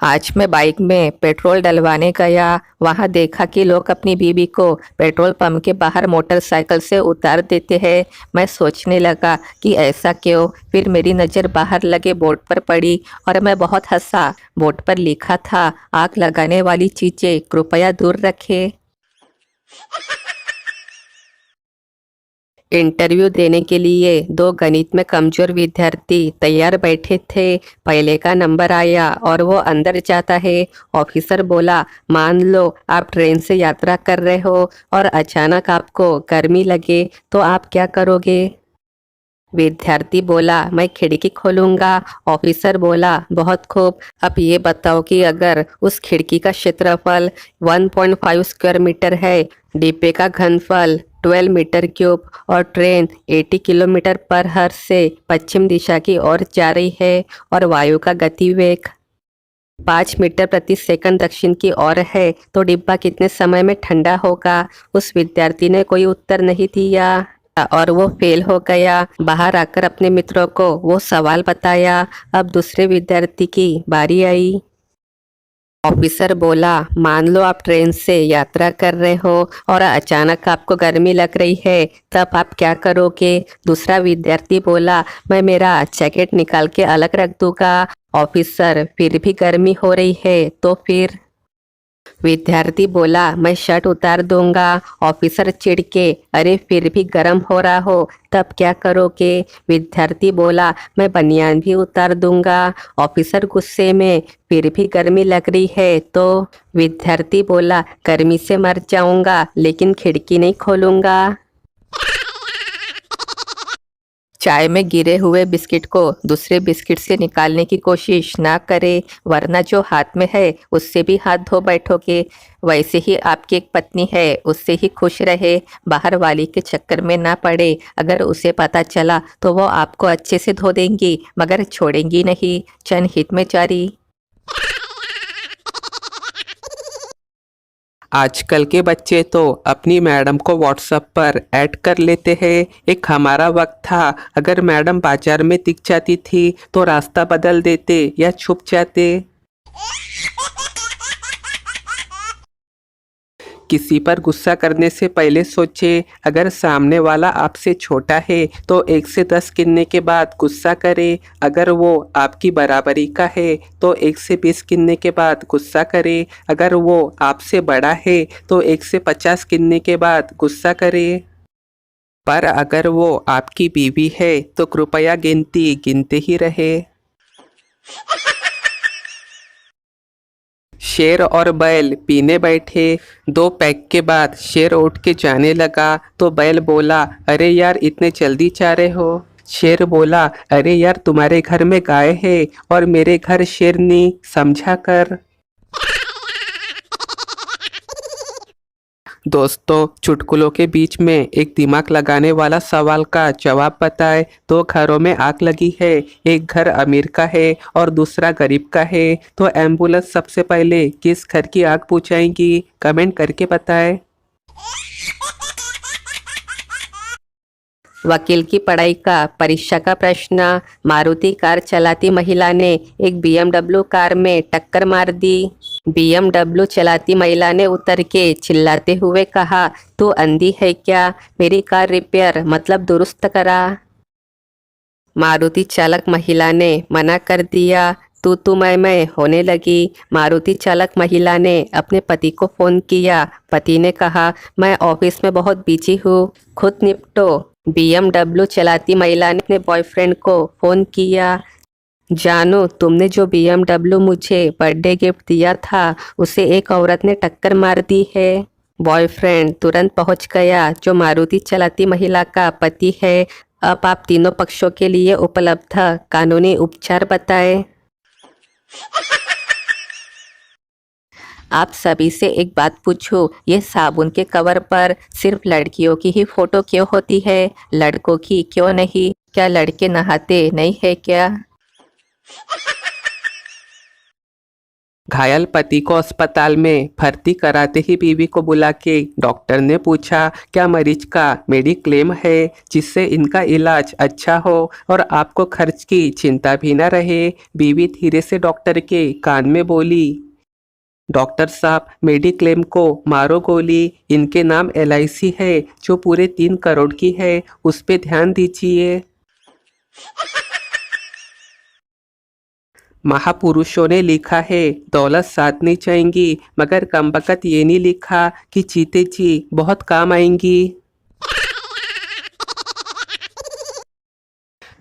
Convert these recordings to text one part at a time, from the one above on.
आज मैं बाइक में पेट्रोल डलवाने गया। वहां देखा कि लोग अपनी बीवी को पेट्रोल पंप के बाहर मोटरसाइकिल से उतार देते हैं। मैं सोचने लगा कि ऐसा क्यों। फिर मेरी नज़र बाहर लगे बोर्ड पर पड़ी और मैं बहुत हंसा। बोर्ड पर लिखा था, आग लगाने वाली चीज़ें कृपया दूर रखें। इंटरव्यू देने के लिए दो गणित में कमजोर विद्यार्थी तैयार बैठे थे। पहले का नंबर आया और वो अंदर जाता है। ऑफिसर बोला, मान लो आप ट्रेन से यात्रा कर रहे हो और अचानक आपको गर्मी लगे तो आप क्या करोगे? विद्यार्थी बोला, मैं खिड़की खोलूंगा। ऑफिसर बोला, बहुत खूब। अब ये बताओ कि अगर उस खिड़की का क्षेत्रफल 1.5 स्क्वायर मीटर है, डिब्बे का घनफल 12 मीटर क्यूब और ट्रेन 80 किलोमीटर पर हर से पश्चिम दिशा की ओर जा रही है और वायु का गतिवेग 5 मीटर प्रति सेकंड दक्षिण की ओर है, तो डिब्बा कितने समय में ठंडा होगा? उस विद्यार्थी ने कोई उत्तर नहीं दिया और वो फेल हो गया। बाहर आकर अपने मित्रों को वो सवाल बताया। अब दूसरे विद्यार्थी की बारी आई। ऑफिसर बोला, मान लो आप ट्रेन से यात्रा कर रहे हो और अचानक आपको गर्मी लग रही है, तब आप क्या करोगे? दूसरा विद्यार्थी बोला, मैं मेरा जैकेट निकाल के अलग रख दूंगा। ऑफिसर, फिर भी गर्मी हो रही है तो फिर? विद्यार्थी बोला, मैं शर्ट उतार दूंगा। ऑफिसर चिढ़ के, अरे फिर भी गर्म हो रहा हो तब क्या करोगे? विद्यार्थी बोला, मैं बनियान भी उतार दूंगा। ऑफिसर गुस्से में, फिर भी गर्मी लग रही है तो? विद्यार्थी बोला, गर्मी से मर जाऊंगा लेकिन खिड़की नहीं खोलूंगा। चाय में गिरे हुए बिस्किट को दूसरे बिस्किट से निकालने की कोशिश ना करें, वरना जो हाथ में है उससे भी हाथ धो बैठोगे। वैसे ही आपकी एक पत्नी है, उससे ही खुश रहे, बाहर वाली के चक्कर में ना पड़े। अगर उसे पता चला तो वो आपको अच्छे से धो देंगी मगर छोड़ेंगी नहीं। जनहित में जारी। आजकल के बच्चे तो अपनी मैडम को व्हाट्सएप पर ऐड कर लेते हैं। एक हमारा वक्त था, अगर मैडम बाजार में दिख जाती थी तो रास्ता बदल देते या छुप जाते। किसी पर गुस्सा करने से पहले सोचे, अगर सामने वाला आपसे छोटा है तो 1 से 10 गिनने के बाद गुस्सा करे। अगर वो आपकी बराबरी का है तो 1 से 20 गिनने के बाद गुस्सा करे। अगर वो आपसे बड़ा है तो 1 से 50 गिनने के बाद गुस्सा करे। पर अगर वो आपकी बीवी है तो कृपया गिनती गिनते ही रहे। शेर और बैल पीने बैठे। 2 पैग के बाद शेर उठ के जाने लगा तो बैल बोला, अरे यार इतने जल्दी जा रहे हो? शेर बोला, अरे यार तुम्हारे घर में गाय है और मेरे घर शेरनी, समझा कर। दोस्तों, चुटकुलों के बीच में एक दिमाग लगाने वाला सवाल का जवाब बताएं। 2 घरों में आग लगी है, एक घर अमीर का है और दूसरा गरीब का है, तो एम्बुलेंस सबसे पहले किस घर की आग बुझाएगी? कमेंट करके बताएं। वकील की पढ़ाई का परीक्षा का प्रश्न। मारुति कार चलाती महिला ने एक बीएमडब्ल्यू कार में टक्कर मार दी। बीएमडब्ल्यू चलाती महिला ने उतर के चिल्लाते हुए कहा, तू अंधी है क्या? मेरी कार रिपेयर मतलब दुरुस्त करा। मारुति चालक महिला ने मना कर दिया। तू मैं होने लगी। मारुति चालक महिला ने अपने पति को फोन किया। पति ने कहा, मैं ऑफिस में बहुत बिजी हूँ, खुद निपटो। बीएमडब्ल्यू चलाती महिला ने अपने बॉयफ्रेंड को फोन किया। जानू, तुमने जो बीएमडब्ल्यू मुझे बर्थडे गिफ्ट दिया था उसे एक औरत ने टक्कर मार दी है। बॉयफ्रेंड तुरंत पहुंच गया, जो मारुति चलाती महिला का पति है। अब आप तीनों पक्षों के लिए उपलब्ध कानूनी उपचार बताएं। आप सभी से एक बात पूछूं, ये साबुन के कवर पर सिर्फ लड़कियों की ही फोटो क्यों होती है, लड़कों की क्यों नहीं? क्या लड़के नहाते नहीं है क्या? घायल पति को अस्पताल में भर्ती कराते ही बीवी को बुला के डॉक्टर ने पूछा, क्या मरीज का मेडिक्लेम है जिससे इनका इलाज अच्छा हो और आपको खर्च की चिंता भी न रहे। बीवी धीरे से डॉक्टर के कान में बोली, डॉक्टर साहब मेडिक्लेम को मारो गोली, इनके नाम LIC है जो पूरे 3 करोड़ की है, उस पे ध्यान दीजिए। महापुरुषों ने लिखा है दौलत साथ नहीं जाएंगी, मगर कमबख्त ये नहीं लिखा कि जीते जी बहुत काम आएंगी।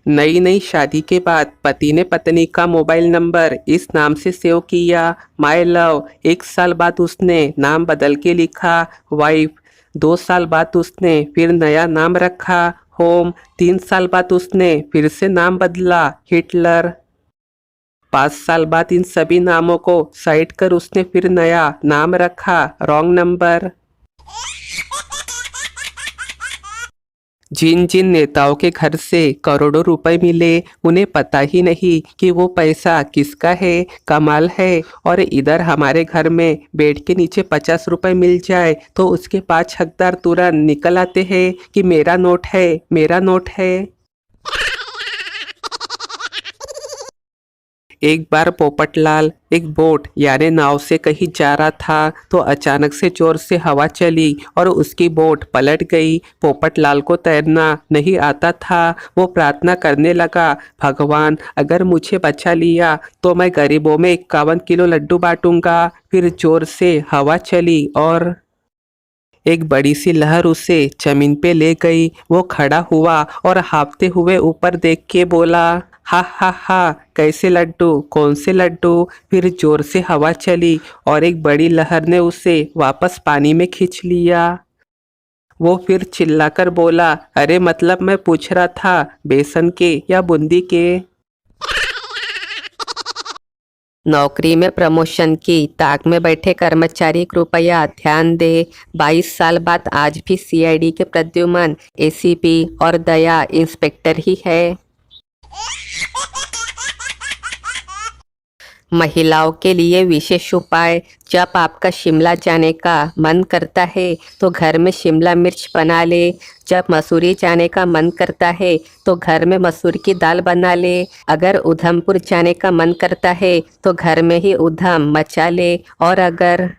नई नई शादी के बाद पति ने पत्नी का मोबाइल नंबर इस नाम से सेव किया, माय लव। 1 साल बाद उसने नाम बदल के लिखा वाइफ। 2 साल बाद उसने फिर नया नाम रखा होम। 3 साल बाद उसने फिर से नाम बदला हिटलर। 5 साल बाद इन सभी नामों को साइड कर उसने फिर नया नाम रखा रॉन्ग नंबर। जिन जिन नेताओं के घर से करोड़ों रुपए मिले उन्हें पता ही नहीं कि वो पैसा किसका है। कमाल है। और इधर हमारे घर में बेड के नीचे 50 रुपए मिल जाए तो उसके 5 हकदार तुरंत निकल आते हैं कि मेरा नोट है, मेरा नोट है। एक बार पोपटलाल एक बोट यानी नाव से कहीं जा रहा था तो अचानक से जोर से हवा चली और उसकी बोट पलट गई। पोपटलाल को तैरना नहीं आता था। वो प्रार्थना करने लगा, भगवान अगर मुझे बचा लिया तो मैं गरीबों में 51 किलो लड्डू बांटूंगा। फिर जोर से हवा चली और एक बड़ी सी लहर उसे जमीन पे ले गई। वो खड़ा हुआ और हाँफते हुए ऊपर देख के बोला, हा हा हा, कैसे लड्डू, कौन से लड्डू। फिर जोर से हवा चली और एक बड़ी लहर ने उसे वापस पानी में खींच लिया। वो फिर चिल्लाकर बोला, अरे मतलब मैं पूछ रहा था बेसन के या बूंदी के। नौकरी में प्रमोशन की ताक में बैठे कर्मचारी कृपया ध्यान दे। 22 साल बाद आज भी CID के प्रद्युमन ACP और दया इंस्पेक्टर ही है। महिलाओं के लिए विशेष उपाय, जब आपका शिमला जाने का मन करता है तो घर में शिमला मिर्च बना ले। जब मसूरी जाने का मन करता है तो घर में मसूर की दाल बना ले। अगर उधमपुर जाने का मन करता है तो घर में ही उधम मचा ले। और अगर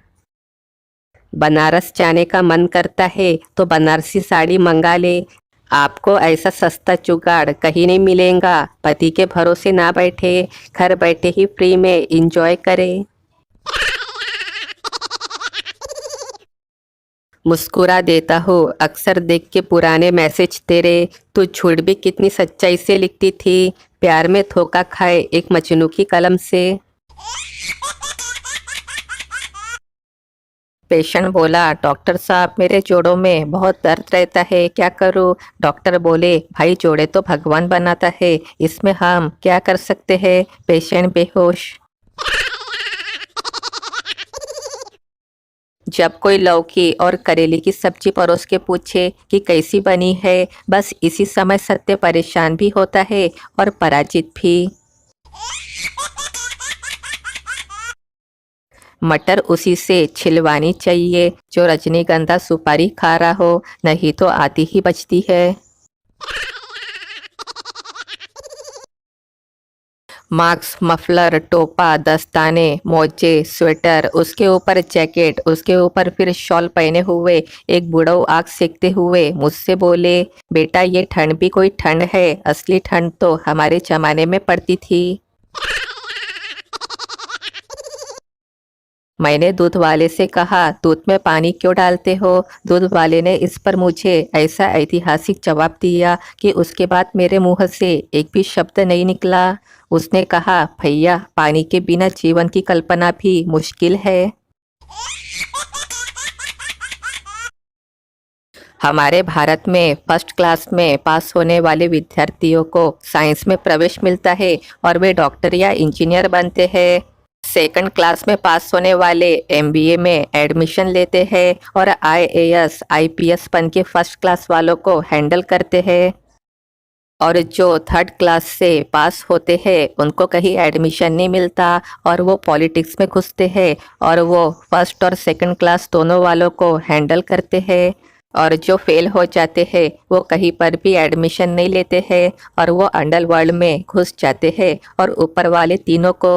बनारस जाने का मन करता है तो बनारसी साड़ी मंगा ले। आपको ऐसा सस्ता जुगाड़ कहीं नहीं मिलेगा। पति के भरोसे ना बैठे, घर बैठे ही फ्री में एंजॉय करें। मुस्कुरा देता हूँ अक्सर देख के पुराने मैसेज तेरे, तू झूठ भी कितनी सच्चाई से लिखती थी। प्यार में धोखा खाए एक मजनू की कलम से। पेशेंट बोला, डॉक्टर साहब मेरे जोड़ों में बहुत दर्द रहता है, क्या करूं। डॉक्टर बोले, भाई जोड़े तो भगवान बनाता है, इसमें हम क्या कर सकते हैं। पेशेंट बेहोश। जब कोई लौकी और करेले की सब्जी परोस के पूछे कि कैसी बनी है, बस इसी समय सत्य परेशान भी होता है और पराजित भी। मटर उसी से छिलवानी चाहिए जो रजनीगंधा सुपारी खा रहा हो, नहीं तो आती ही बचती है। मास्क, मफलर, टोपा, दस्ताने, मोजे, स्वेटर, उसके ऊपर जैकेट, उसके ऊपर फिर शॉल पहने हुए एक बूढ़ो आग सेकते हुए मुझसे बोले, बेटा ये ठंड भी कोई ठंड है, असली ठंड तो हमारे जमाने में पड़ती थी। मैंने दूध वाले से कहा, दूध में पानी क्यों डालते हो। दूध वाले ने इस पर मुझे ऐसा ऐतिहासिक जवाब दिया कि उसके बाद मेरे मुंह से एक भी शब्द नहीं निकला। उसने कहा, भैया पानी के बिना जीवन की कल्पना भी मुश्किल है। हमारे भारत में फर्स्ट क्लास में पास होने वाले विद्यार्थियों को साइंस में प्रवेश मिलता है और वे डॉक्टर या इंजीनियर बनते हैं। सेकंड क्लास में पास होने वाले MBA में एडमिशन लेते हैं और IAS IPS बन के फर्स्ट क्लास वालों को हैंडल करते हैं। और जो थर्ड क्लास से पास होते हैं उनको कहीं एडमिशन नहीं मिलता और वो पॉलिटिक्स में घुसते हैं और वो फर्स्ट और सेकंड क्लास दोनों वालों को हैंडल करते हैं। और जो फेल हो जाते हैं वो कहीं पर भी एडमिशन नहीं लेते हैं और वो अंडरवर्ल्ड में घुस जाते हैं और ऊपर वाले तीनों को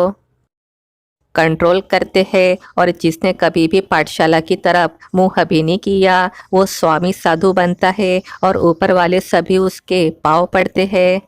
कंट्रोल करते हैं। और जिसने कभी भी पाठशाला की तरफ मुंह भी नहीं किया वो स्वामी साधु बनता है और ऊपर वाले सभी उसके पाँव पड़ते हैं।